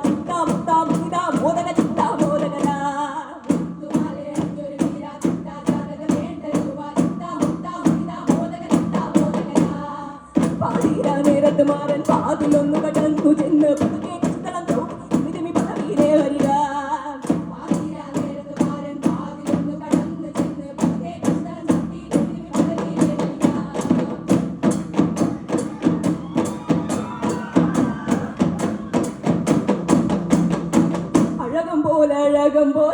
ചിത്താ മുത്താ മുതിതാ മോദന ചിത്താ മോദകന പാതിരാ നേരത്ത് മാറൻ പാതിലൊന്നു കടന്നു ചെന്ന് പതുക്കെ പുസ്തകം തൊഴുതിമി പദവീരെ വരിക அழகும் போல்